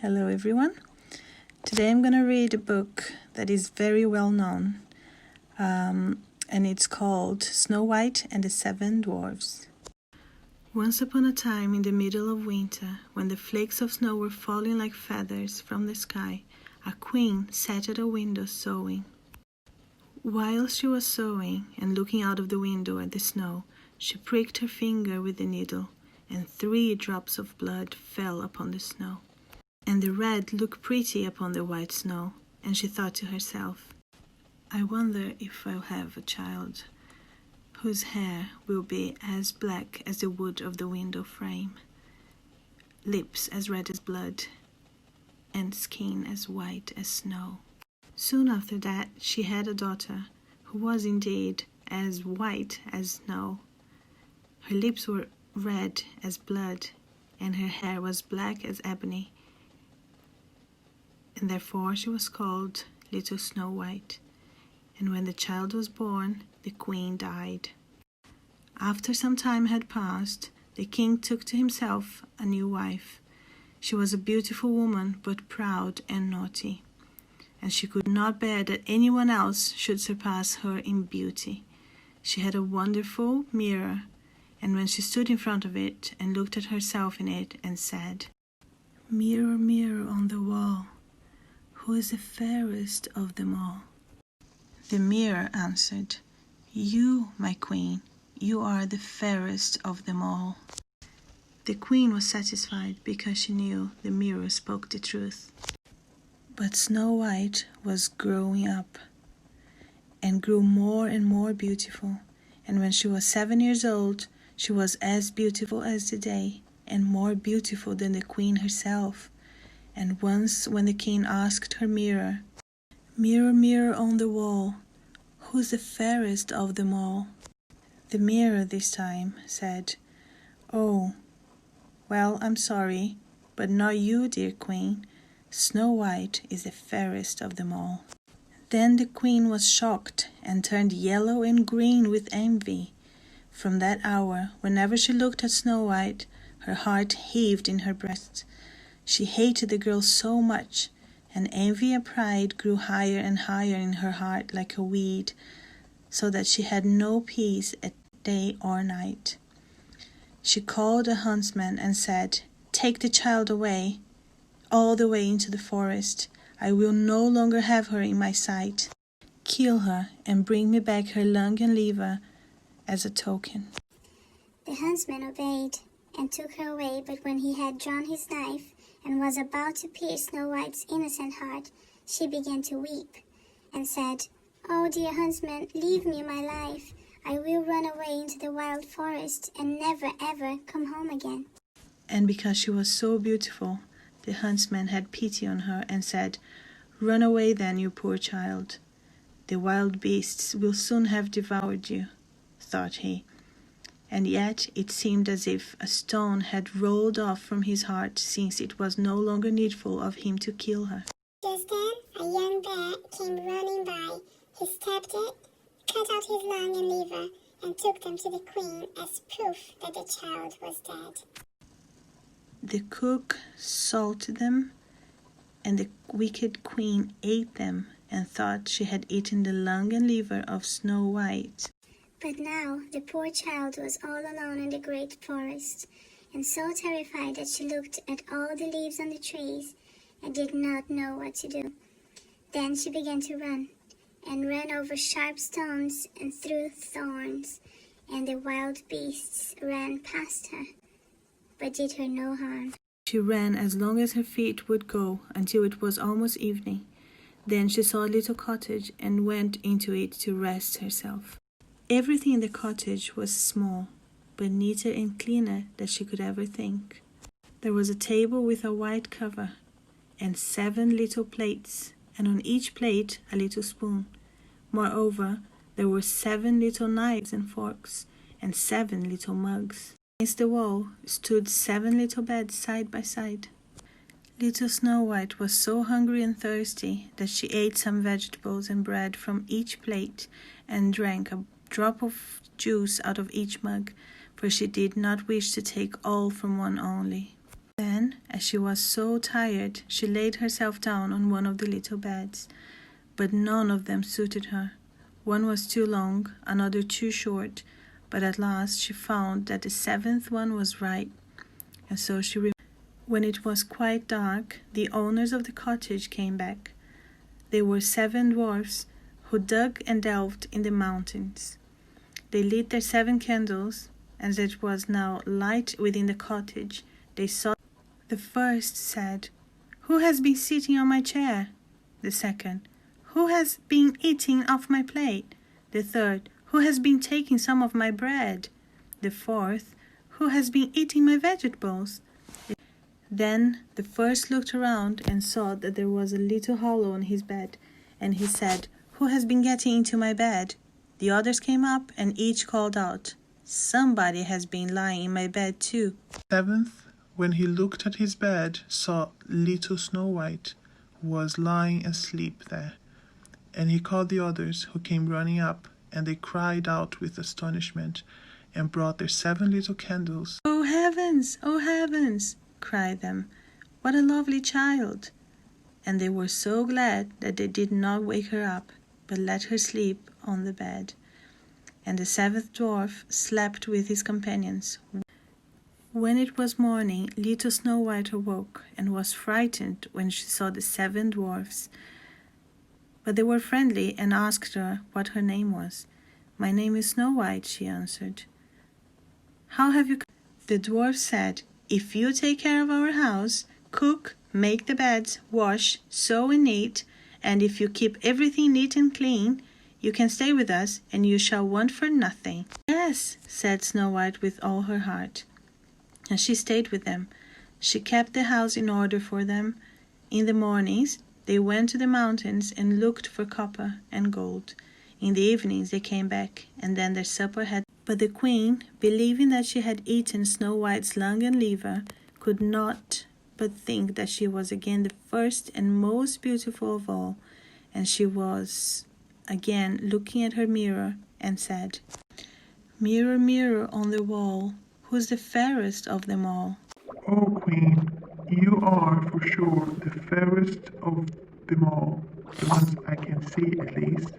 Hello everyone. Today I'm going to read a book that is very well known and it's called Snow White and the Seven Dwarfs. Once upon a time in the middle of winter, when the flakes of snow were falling like feathers from the sky, a queen sat at a window sewing. While she was sewing and looking out of the window at the snow, she pricked her finger with the needle, and 3 drops of blood fell upon the snow. And the red looked pretty upon the white snow, and she thought to herself, I wonder if I'll have a child whose hair will be as black as the wood of the window frame, lips as red as blood, and skin as white as snow. Soon after that she had a daughter, who was indeed as white as snow. Her lips were red as blood, and her hair was black as ebony, and therefore she was called Little Snow White. And when the child was born, the queen died. After some time had passed, the king took to himself a new wife. She was a beautiful woman, but proud and naughty, and she could not bear that anyone else should surpass her in beauty. She had a wonderful mirror, and when she stood in front of it and looked at herself in it and said, Mirror, mirror on the wall, who is the fairest of them all? The mirror answered, You, my queen, you are the fairest of them all. The queen was satisfied because she knew the mirror spoke the truth. But Snow White was growing up and grew more and more beautiful, and when she was 7 years old, she was as beautiful as the day and more beautiful than the queen herself. And once when the king asked her mirror, Mirror, mirror on the wall, who's the fairest of them all? The mirror this time said, Oh, well, I'm sorry, but not you, dear queen. Snow White is the fairest of them all. Then the queen was shocked and turned yellow and green with envy. From that hour, whenever she looked at Snow White, her heart heaved in her breast. She hated the girl so much, and envy and pride grew higher and higher in her heart like a weed, so that she had no peace at day or night. She called a huntsman and said, Take the child away, all the way into the forest. I will no longer have her in my sight. Kill her and bring me back her lung and liver as a token. The huntsman obeyed and took her away, but when he had drawn his knife and was about to pierce Snow White's innocent heart, she began to weep and said, Oh, dear huntsman, leave me my life. I will run away into the wild forest and never ever come home again. And because she was so beautiful, the huntsman had pity on her and said, Run away then, you poor child. The wild beasts will soon have devoured you, thought he. And yet it seemed as if a stone had rolled off from his heart, since it was no longer needful of him to kill her. Just then a young bear came running by. He stabbed it, cut out his lung and liver, and took them to the queen as proof that the child was dead. The cook salted them, and the wicked queen ate them and thought she had eaten the lung and liver of Snow White. But now the poor child was all alone in the great forest, and so terrified that she looked at all the leaves on the trees and did not know what to do. Then she began to run, and ran over sharp stones and through thorns, and the wild beasts ran past her, but did her no harm. She ran as long as her feet would go until it was almost evening. Then she saw a little cottage and went into it to rest herself. Everything in the cottage was small, but neater and cleaner than she could ever think. There was a table with a white cover, and 7 little plates, and on each plate a little spoon. Moreover, there were 7 little knives and forks, and 7 little mugs. Against the wall stood 7 little beds side by side. Little Snow White was so hungry and thirsty that she ate some vegetables and bread from each plate, and drank a drop of juice out of each mug, for she did not wish to take all from one only. Then, as she was so tired, she laid herself down on one of the little beds, but none of them suited her. One was too long, another too short, but at last she found that the seventh one was right, and so When it was quite dark, the owners of the cottage came back. They were 7 dwarfs who dug and delved in the mountains. They lit their 7 candles, as it was now light within the cottage. They saw. The first said, "Who has been sitting on my chair?" The second, "Who has been eating off my plate?" The third, "Who has been taking some of my bread?" The fourth, "Who has been eating my vegetables?" Then the first looked around and saw that there was a little hollow in his bed, and he said, "Who has been getting into my bed?" The others came up and each called out, "Somebody has been lying in my bed too." Seventh, when he looked at his bed, saw little Snow White was lying asleep there. And he called the others, who came running up, and they cried out with astonishment, and brought their 7 little candles. "Oh heavens, oh heavens!" cried them. "What a lovely child!" And they were so glad that they did not wake her up, but let her sleep on the bed. And the 7th dwarf slept with his companions. When it was morning, little Snow White awoke and was frightened when she saw the 7 dwarfs. But they were friendly and asked her what her name was. "My name is Snow White," she answered. "How have you come?" The dwarf said, "If you take care of our house, cook, make the beds, wash, sew and knit, and if you keep everything neat and clean, you can stay with us and you shall want for nothing." "Yes," said Snow White with all her heart. And she stayed with them. She kept the house in order for them. In the mornings, they went to the mountains and looked for copper and gold. In the evenings, they came back, and then their supper had. But the queen, believing that she had eaten Snow White's lung and liver, could not but think that she was again the first and most beautiful of all, and she was again looking at her mirror and said, "Mirror, mirror on the wall, who's the fairest of them all?" "Oh, Queen, you are for sure the fairest of them all, the ones I can see at least.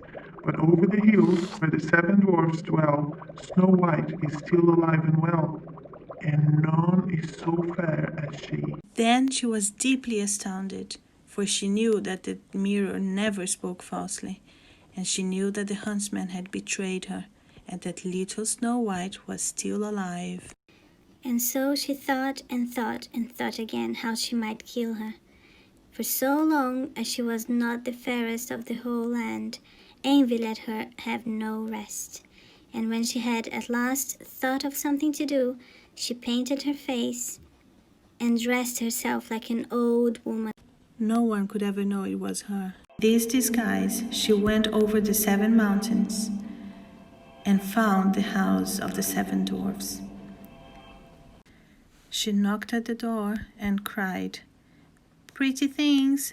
But over the hills where the 7 dwarfs dwell, Snow White is still alive and well, and none is so fair as she." Then she was deeply astounded, for she knew that the mirror never spoke falsely, and she knew that the huntsman had betrayed her, and that little Snow White was still alive. And so she thought and thought and thought again how she might kill her. For so long as she was not the fairest of the whole land, envy let her have no rest. And when she had at last thought of something to do, she painted her face and dressed herself like an old woman. No one could ever know it was her. In this disguise, she went over the 7 mountains and found the house of the 7 dwarfs. She knocked at the door and cried, pretty things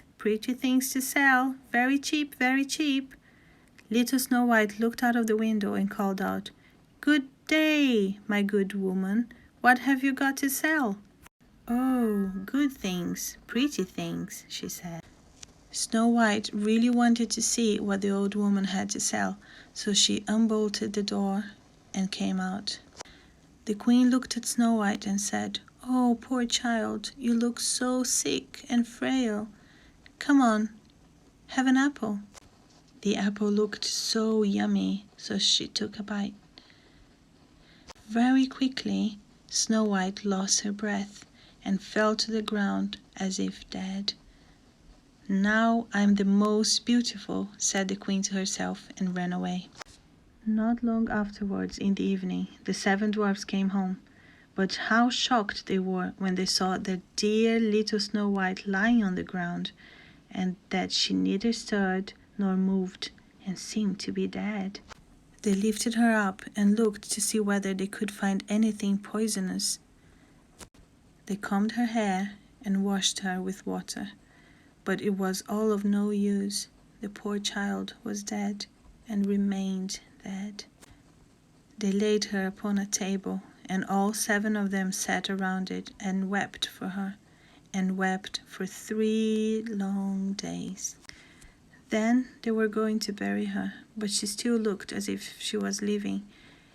to sell, very cheap, very cheap." Little Snow White looked out of the window and called out, "Good day, my good woman. What have you got to sell?" "Oh, good things, pretty things," she said. Snow White really wanted to see what the old woman had to sell, so she unbolted the door and came out. The queen looked at Snow White and said, "Oh, poor child, you look so sick and frail. Come on, have an apple." The apple looked so yummy, so she took a bite. Very quickly, Snow White lost her breath and fell to the ground as if dead. "Now I'm the most beautiful," said the queen to herself, and ran away. Not long afterwards, in the evening, the 7 dwarfs came home. But how shocked they were when they saw their dear little Snow White lying on the ground, and that she neither stirred nor moved, and seemed to be dead. They lifted her up and looked to see whether they could find anything poisonous. They combed her hair and washed her with water, but it was all of no use. The poor child was dead and remained dead. They laid her upon a table and all 7 of them sat around it and wept for her, and wept for 3 long days. Then they were going to bury her, but she still looked as if she was living,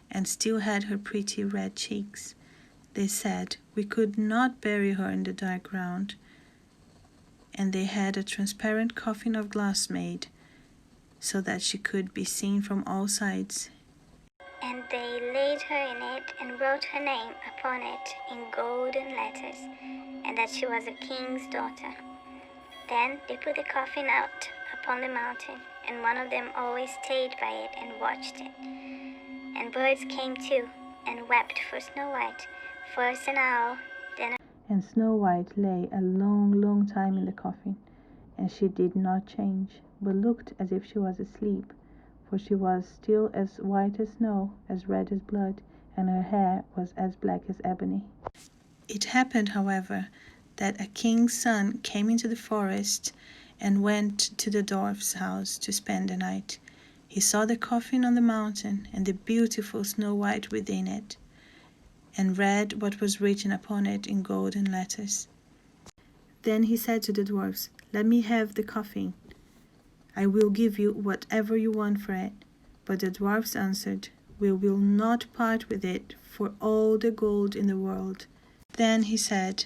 and still had her pretty red cheeks. They said, "We could not bury her in the dark ground." And they had a transparent coffin of glass made, so that she could be seen from all sides. And they laid her in it and wrote her name upon it in golden letters, and that she was a king's daughter. Then they put the coffin out upon the mountain, and one of them always stayed by it and watched it. And birds came too, and wept for Snow White, first an owl, then a... And Snow White lay a long, long time in the coffin, and she did not change, but looked as if she was asleep, for she was still as white as snow, as red as blood, and her hair was as black as ebony. It happened, however, that a king's son came into the forest and went to the dwarf's house to spend the night. He saw the coffin on the mountain and the beautiful Snow White within it, and read what was written upon it in golden letters. Then he said to the dwarfs, "Let me have the coffin. I will give you whatever you want for it." But the dwarfs answered, "We will not part with it for all the gold in the world." Then he said,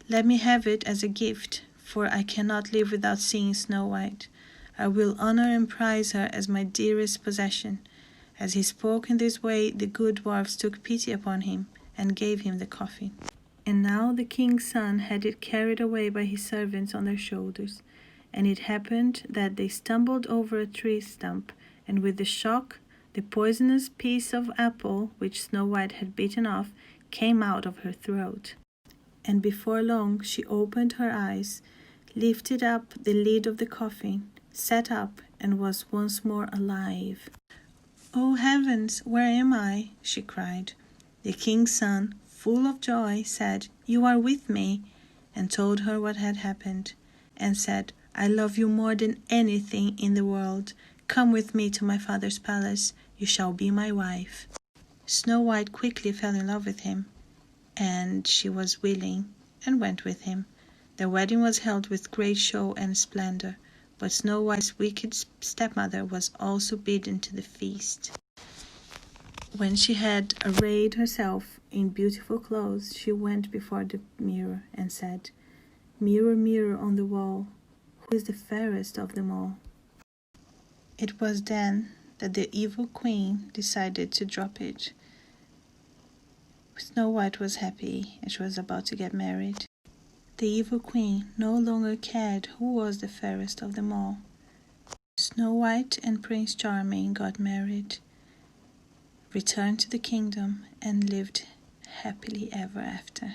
"Let me have it as a gift, for I cannot live without seeing Snow White. I will honor and prize her as my dearest possession." As he spoke in this way, the good dwarfs took pity upon him and gave him the coffin. And now the king's son had it carried away by his servants on their shoulders. And it happened that they stumbled over a tree stump, and with the shock, the poisonous piece of apple which Snow White had bitten off came out of her throat. And before long she opened her eyes, lifted up the lid of the coffin, sat up, and was once more alive. "Oh heavens, where am I?" she cried. The king's son, full of joy, said, "You are with me," and told her what had happened, and said, "I love you more than anything in the world. Come with me to my father's palace. You shall be my wife." Snow White quickly fell in love with him, and she was willing, and went with him. The wedding was held with great show and splendor, but Snow White's wicked stepmother was also bidden to the feast. When she had arrayed herself in beautiful clothes, she went before the mirror and said, "Mirror, mirror on the wall, who is the fairest of them all?" It was then that the evil queen decided to drop it. Snow White was happy, and she was about to get married. The evil queen no longer cared who was the fairest of them all. Snow White and Prince Charming got married, returned to the kingdom, and lived happily ever after.